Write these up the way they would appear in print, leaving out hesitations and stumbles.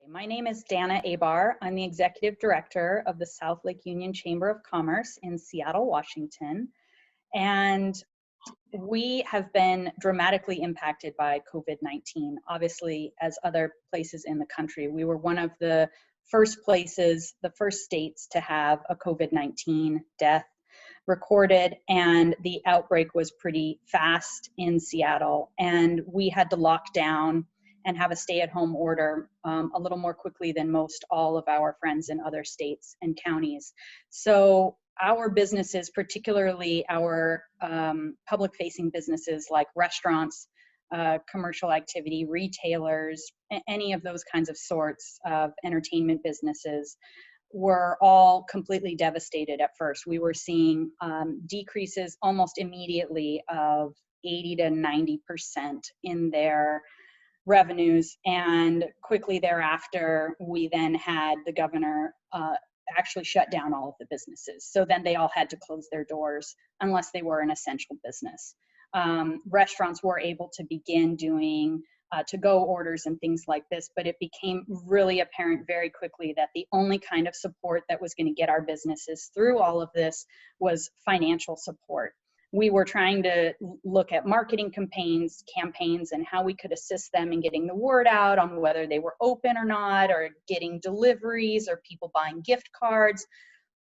My name is Dana Abar. I'm the Executive Director of the South Lake Union Chamber of Commerce in Seattle, Washington. And we have been dramatically impacted by COVID-19, obviously, as other places in the country. We were one of the first places, the first states to have a COVID-19 death recorded, and the outbreak was pretty fast in Seattle, and we had to lock down and have a stay-at-home order a little more quickly than most all of our friends in other states and counties. So our businesses, particularly our public-facing businesses like restaurants, commercial activity, retailers, any of those kinds of sorts of entertainment businesses, were all completely devastated at first. We were seeing decreases almost immediately of 80 to 90% in their revenues, and quickly thereafter we then had the governor actually shut down all of the businesses. So then they all had to close their doors unless they were an essential business. Restaurants were able to begin doing to-go orders and things like this, but it became really apparent very quickly that the only kind of support that was going to get our businesses through all of this was financial support. We were trying to look at marketing campaigns and how we could assist them in getting the word out on whether they were open or not, or getting deliveries or people buying gift cards.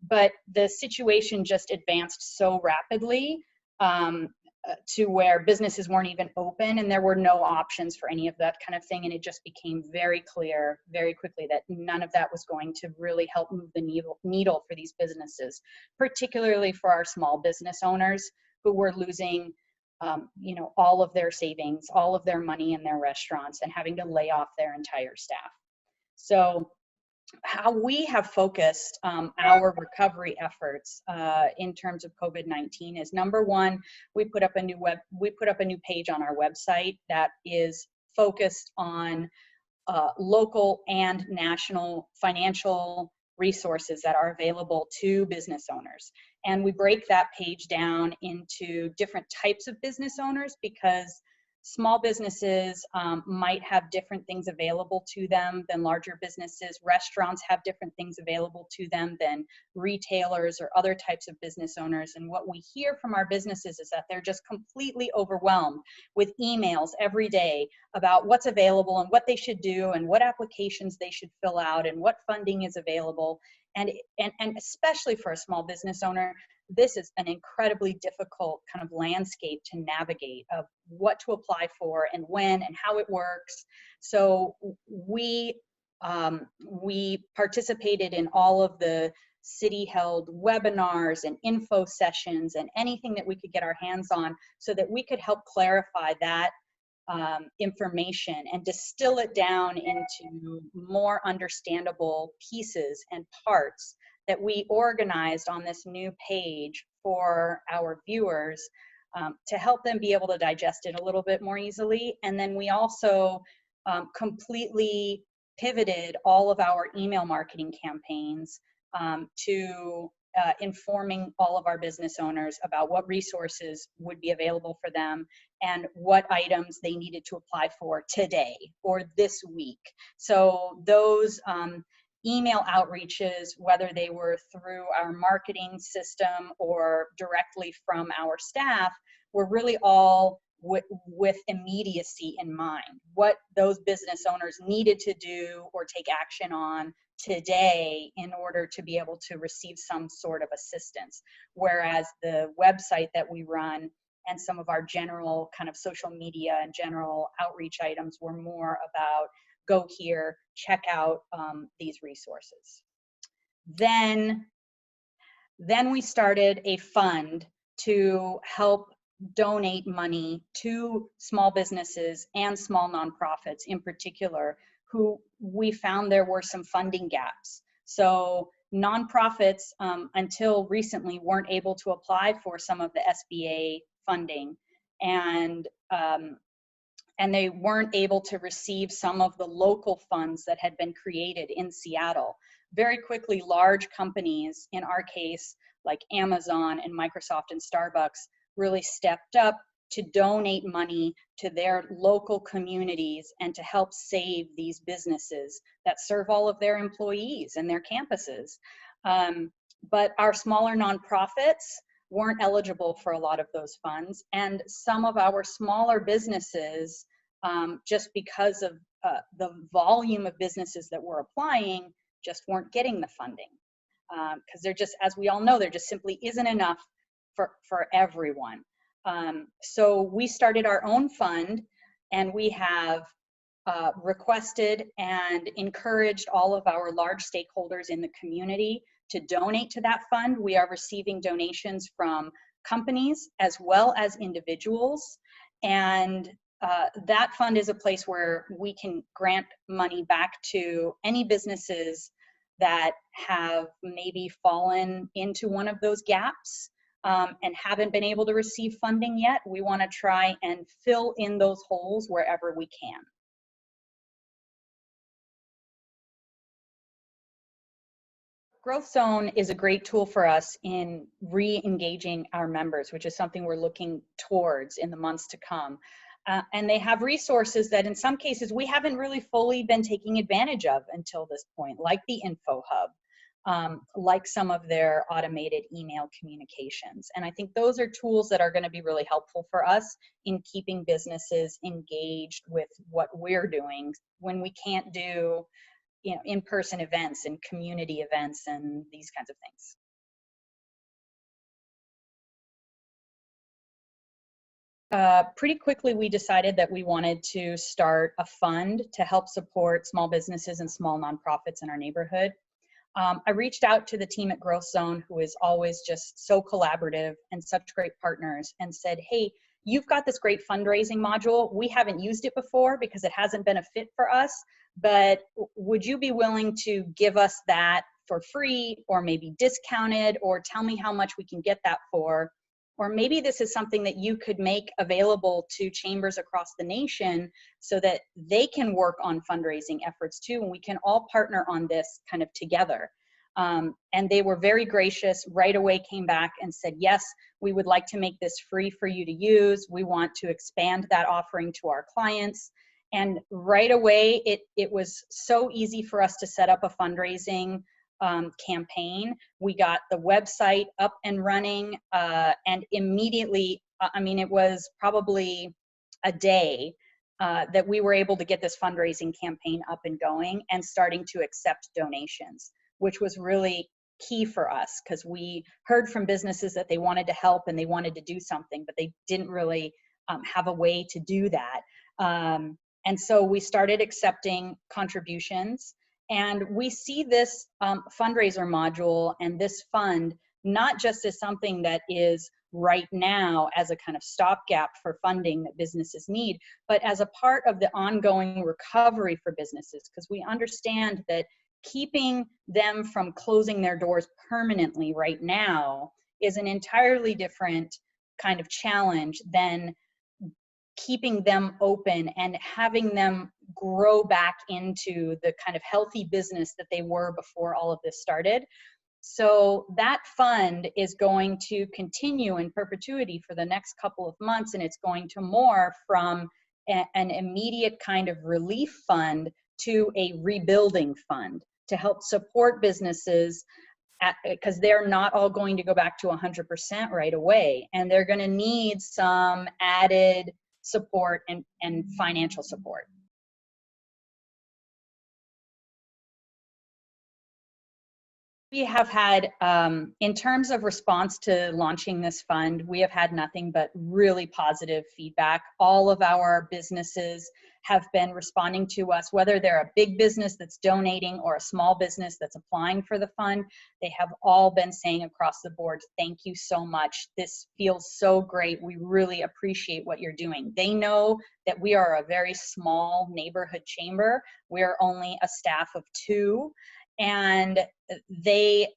But the situation just advanced so rapidly to where businesses weren't even open, and there were no options for any of that kind of thing. And it just became very clear very quickly that none of that was going to really help move the needle for these businesses, particularly for our small business owners who were losing all of their savings, all of their money in their restaurants, and having to lay off their entire staff. So how we have focused our recovery efforts in terms of COVID-19 is, number one, we put up a new page on our website that is focused on local and national financial resources that are available to business owners. And we break that page down into different types of business owners, because small businesses might have different things available to them than larger businesses. Restaurants have different things available to them than retailers or other types of business owners. And what we hear from our businesses is that they're just completely overwhelmed with emails every day about what's available and what they should do and what applications they should fill out and what funding is available. And especially for a small business owner, this is an incredibly difficult kind of landscape to navigate of what to apply for and when and how it works. So we participated in all of the city-held webinars and info sessions and anything that we could get our hands on so that we could help clarify that information and distill it down into more understandable pieces and parts that we organized on this new page for our viewers to help them be able to digest it a little bit more easily. And then we also completely pivoted all of our email marketing campaigns to informing all of our business owners about what resources would be available for them and what items they needed to apply for today or this week. So those email outreaches, whether they were through our marketing system or directly from our staff, were really all with immediacy in mind, what those business owners needed to do or take action on today in order to be able to receive some sort of assistance. Whereas the website that we run and some of our general kind of social media and general outreach items were more about go here, check out these resources. Then we started a fund to help donate money to small businesses and small nonprofits in particular, who we found there were some funding gaps. So nonprofits until recently weren't able to apply for some of the SBA funding, and they weren't able to receive some of the local funds that had been created in Seattle. Very quickly, large companies, in our case, like Amazon and Microsoft and Starbucks, really stepped up, to donate money to their local communities and to help save these businesses that serve all of their employees and their campuses. But our smaller nonprofits weren't eligible for a lot of those funds, and some of our smaller businesses, just because of the volume of businesses that were applying, just weren't getting the funding. Because they're just, as we all know, there just simply isn't enough for everyone. So we started our own fund, and we have requested and encouraged all of our large stakeholders in the community to donate to that fund. We are receiving donations from companies as well as individuals, and that fund is a place where we can grant money back to any businesses that have maybe fallen into one of those gaps and haven't been able to receive funding yet. We want to try and fill in those holes wherever we can. GrowthZone is a great tool for us in re-engaging our members, which is something we're looking towards in the months to come. And they have resources that in some cases we haven't really fully been taking advantage of until this point, like the Info Hub, like some of their automated email communications. And I think those are tools that are going to be really helpful for us in keeping businesses engaged with what we're doing when we can't do, you know, in-person events and community events and these kinds of things. Pretty quickly, we decided that we wanted to start a fund to help support small businesses and small nonprofits in our neighborhood. I reached out to the team at GrowthZone, who is always just so collaborative and such great partners, and said, hey, you've got this great fundraising module. We haven't used it before because it hasn't been a fit for us, but would you be willing to give us that for free, or maybe discounted, or tell me how much we can get that for? Or maybe this is something that you could make available to chambers across the nation so that they can work on fundraising efforts too, and we can all partner on this kind of together. And they were very gracious, right away came back and said, yes, we would like to make this free for you to use. We want to expand that offering to our clients. And right away, it was so easy for us to set up a fundraising campaign. We got the website up and running, and immediately, I mean, it was probably a day that we were able to get this fundraising campaign up and going and starting to accept donations, which was really key for us because we heard from businesses that they wanted to help and they wanted to do something, but they didn't really have a way to do that. And so we started accepting contributions. And we see this fundraiser module and this fund not just as something that is right now as a kind of stopgap for funding that businesses need, but as a part of the ongoing recovery for businesses, because we understand that keeping them from closing their doors permanently right now is an entirely different kind of challenge than keeping them open and having them grow back into the kind of healthy business that they were before all of this started. So that fund is going to continue in perpetuity for the next couple of months, and it's going to morph from an immediate kind of relief fund to a rebuilding fund to help support businesses, because they're not all going to go back to 100% right away, and they're going to need some added support and financial support. We have had, in terms of response to launching this fund, we have had nothing but really positive feedback. All of our businesses have been responding to us, whether they're a big business that's donating or a small business that's applying for the fund. They have all been saying across the board, thank you so much. This feels so great. We really appreciate what you're doing. They know that we are a very small neighborhood chamber. We're only a staff of 2. And they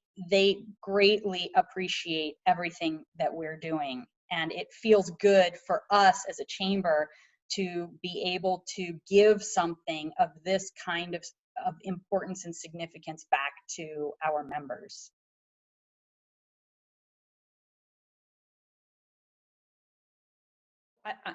greatly appreciate everything that we're doing. And it feels good for us as a chamber to be able to give something of this kind of importance and significance back to our members.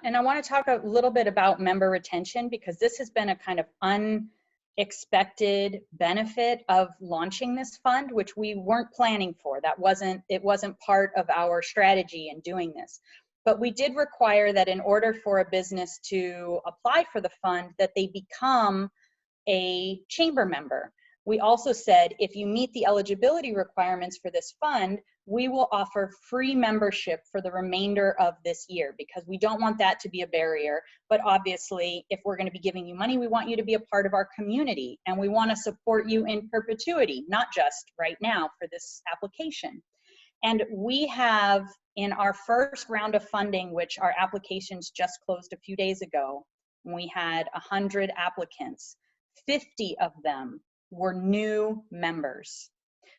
And I want to talk a little bit about member retention, because this has been a kind of unexpected benefit of launching this fund, which we weren't planning for. It wasn't part of our strategy in doing this. But we did require that in order for a business to apply for the fund, that they become a chamber member. We also said, if you meet the eligibility requirements for this fund, we will offer free membership for the remainder of this year, because we don't want that to be a barrier. But obviously, if we're going to be giving you money, we want you to be a part of our community, and we want to support you in perpetuity, not just right now for this application. And we have, in our first round of funding, which our applications just closed a few days ago, we had 100 applicants. 50 of them were new members.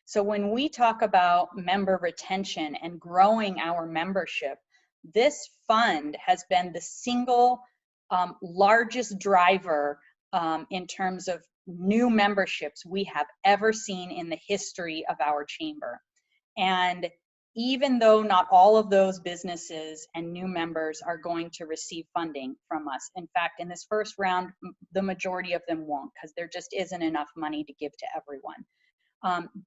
So when we talk about member retention and growing our membership, this fund has been the single largest driver in terms of new memberships we have ever seen in the history of our chamber. And even though not all of those businesses and new members are going to receive funding from us, in fact, in this first round, the majority of them won't, because there just isn't enough money to give to everyone.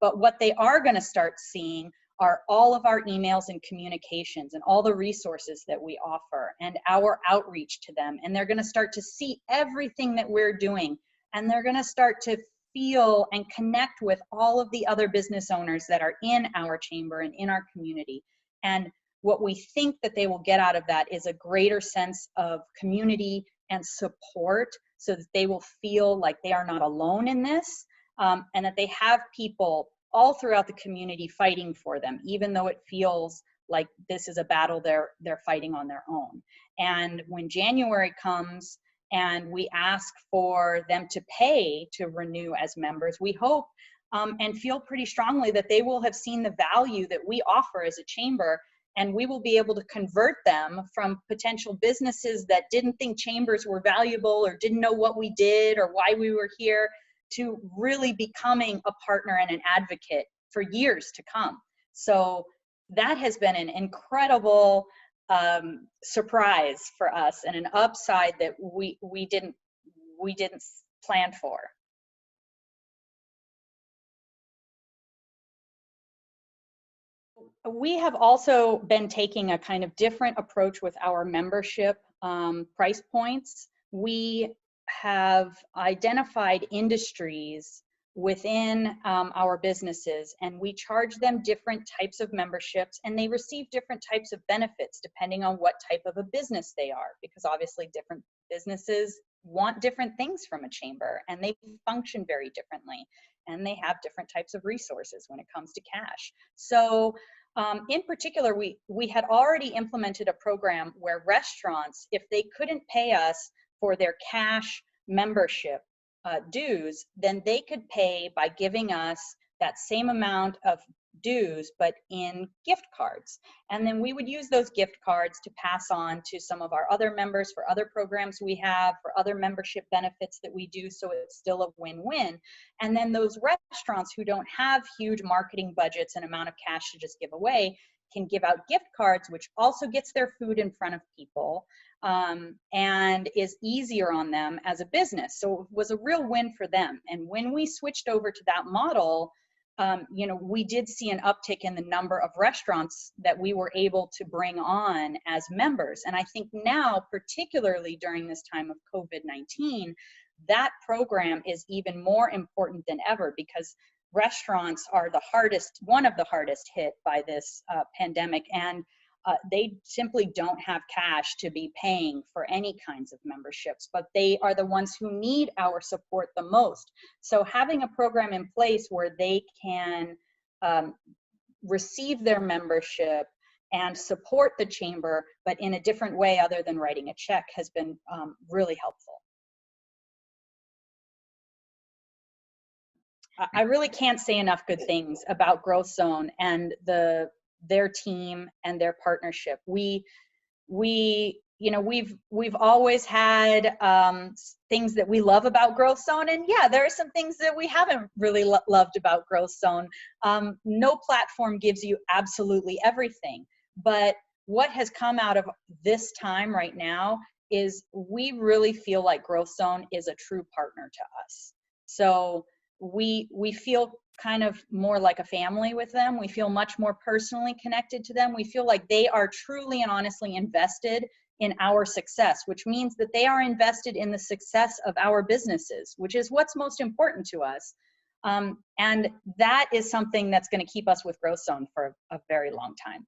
But what they are going to start seeing are all of our emails and communications and all the resources that we offer and our outreach to them. And they're going to start to see everything that we're doing. And they're going to start to feel and connect with all of the other business owners that are in our chamber and in our community. And what we think that they will get out of that is a greater sense of community and support, so that they will feel like they are not alone in this, and that they have people all throughout the community fighting for them, even though it feels like this is a battle they're fighting on their own. And when January comes and we ask for them to pay to renew as members, we hope and feel pretty strongly that they will have seen the value that we offer as a chamber, and we will be able to convert them from potential businesses that didn't think chambers were valuable or didn't know what we did or why we were here, to really becoming a partner and an advocate for years to come. So that has been an incredible surprise for us, and an upside that we didn't plan for. We have also been taking a kind of different approach with our membership price points. We have identified industries within our businesses, and we charge them different types of memberships, and they receive different types of benefits depending on what type of a business they are, because obviously different businesses want different things from a chamber, and they function very differently, and they have different types of resources when it comes to cash. So in particular, we had already implemented a program where restaurants, if they couldn't pay us for their cash membership dues, then they could pay by giving us that same amount of dues, but in gift cards. And then we would use those gift cards to pass on to some of our other members for other programs we have, for other membership benefits that we do, so it's still a win-win. And then those restaurants who don't have huge marketing budgets and amount of cash to just give away can give out gift cards, which also gets their food in front of people and is easier on them as a business. So it was a real win for them. And when we switched over to that model, you know, we did see an uptick in the number of restaurants that we were able to bring on as members. And I think now, particularly during this time of COVID-19, that program is even more important than ever, because restaurants are one of the hardest hit by this pandemic, and they simply don't have cash to be paying for any kinds of memberships, but they are the ones who need our support the most. So having a program in place where they can receive their membership and support the chamber, but in a different way other than writing a check, has been really helpful. I really can't say enough good things about GrowthZone and their team and their partnership. We've always had things that we love about GrowthZone, and yeah, there are some things that we haven't really loved about GrowthZone. No platform gives you absolutely everything, but what has come out of this time right now is we really feel like GrowthZone is a true partner to us. So we feel kind of more like a family with them. We feel much more personally connected to them. We feel like they are truly and honestly invested in our success, which means that they are invested in the success of our businesses, which is what's most important to us. And that is something that's going to keep us with GrowthZone for a very long time.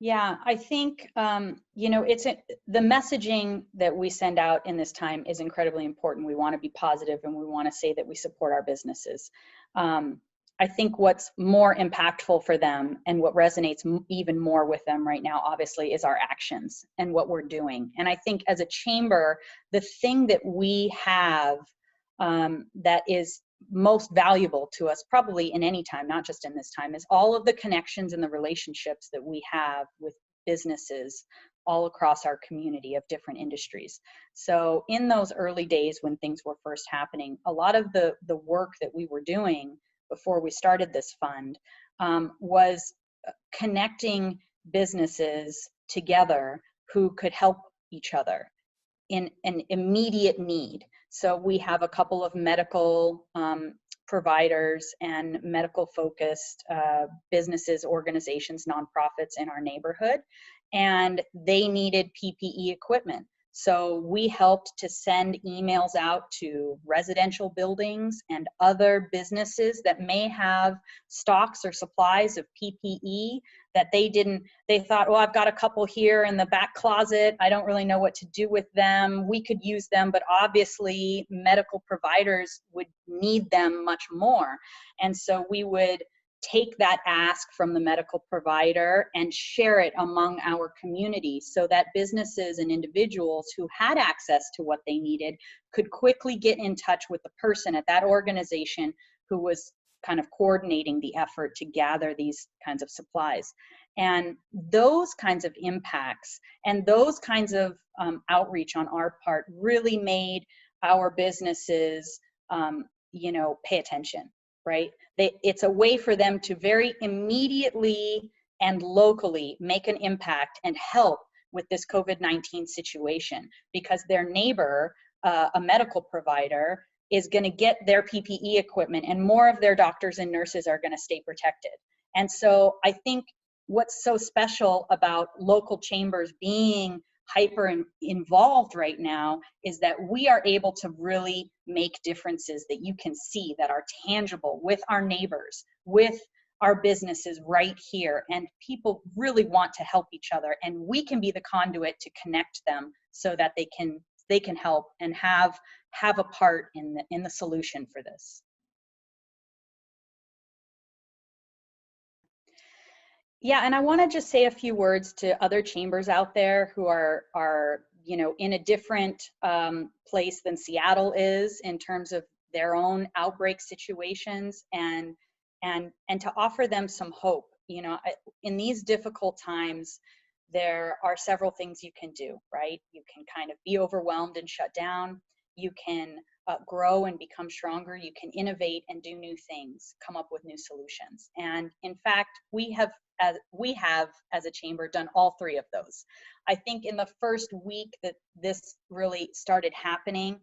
Yeah, I think, you know, the messaging that we send out in this time is incredibly important. We want to be positive and we want to say that we support our businesses. I think what's more impactful for them and what resonates even more with them right now, obviously, is our actions and what we're doing. And I think as a chamber, the thing that we have that is most valuable to us probably in any time, not just in this time, is all of the connections and the relationships that we have with businesses all across our community of different industries. So in those early days when things were first happening, a lot of the work that we were doing before we started this fund was connecting businesses together who could help each other in an immediate need. So we have a couple of medical providers and medical focused businesses, organizations, nonprofits in our neighborhood, and they needed PPE equipment. So we helped to send emails out to residential buildings and other businesses that may have stocks or supplies of PPE that they thought, oh, I've got a couple here in the back closet. I don't really know what to do with them. We could use them, but obviously medical providers would need them much more. And so we would take that ask from the medical provider and share it among our community so that businesses and individuals who had access to what they needed could quickly get in touch with the person at that organization who was kind of coordinating the effort to gather these kinds of supplies. And those kinds of impacts and those kinds of outreach on our part really made our businesses, you know, pay attention, right? It's a way for them to very immediately and locally make an impact and help with this COVID-19 situation, because their neighbor, a medical provider, is going to get their PPE equipment and more of their doctors and nurses are going to stay protected. And so I think what's so special about local chambers being hyper involved right now is that we are able to really make differences that you can see, that are tangible with our neighbors, with our businesses right here. And people really want to help each other, and we can be the conduit to connect them so that they can help and have a part in the solution for this. Yeah, and I want to just say a few words to other chambers out there who are you know, in a different place than Seattle is in terms of their own outbreak situations, and to offer them some hope. You know, in these difficult times, there are several things you can do, right? You can kind of be overwhelmed and shut down. You can grow and become stronger. You can innovate and do new things, come up with new solutions. And in fact, we have as a chamber done all three of those. I think in the first week that this really started happening,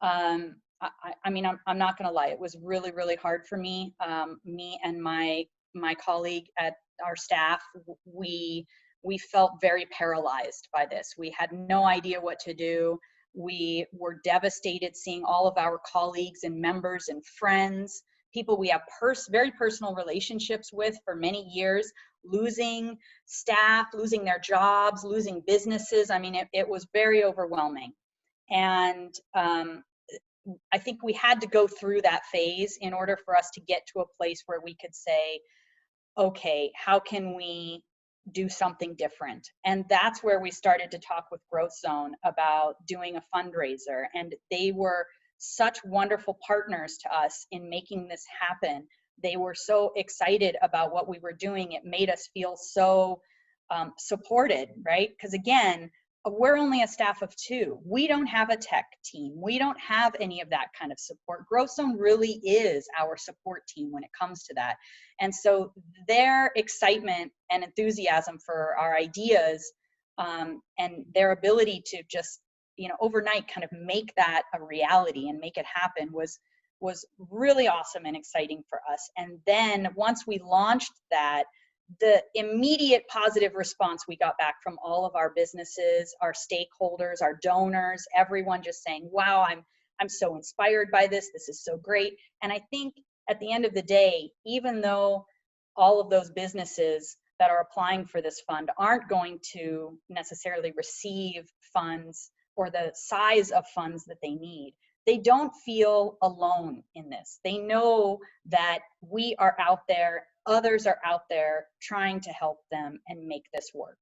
I mean, I'm not going to lie, it was really, really hard for me. Me and my colleague at our staff, we felt very paralyzed by this. We had no idea what to do. We were devastated seeing all of our colleagues and members and friends, people we have very personal relationships with for many years, losing staff, losing their jobs, losing businesses. I mean, it was very overwhelming. And I think we had to go through that phase in order for us to get to a place where we could say, okay, how can we do something different? And that's where we started to talk with GrowthZone about doing a fundraiser. And they were such wonderful partners to us in making this happen. They were so excited about what we were doing. It made us feel so supported, right? Because again, we're only a staff of 2. We don't have a tech team. We don't have any of that kind of support. GrowthZone really is our support team when it comes to that. And so their excitement and enthusiasm for our ideas, and their ability to just, you know, overnight kind of make that a reality and make it happen was really awesome and exciting for us. And then once we launched that, the immediate positive response we got back from all of our businesses, our stakeholders, our donors, everyone just saying, wow, I'm so inspired by this. This is so great. And I think at the end of the day, even though all of those businesses that are applying for this fund aren't going to necessarily receive funds or the size of funds that they need, they don't feel alone in this. They know that we are out there, others are out there trying to help them and make this work.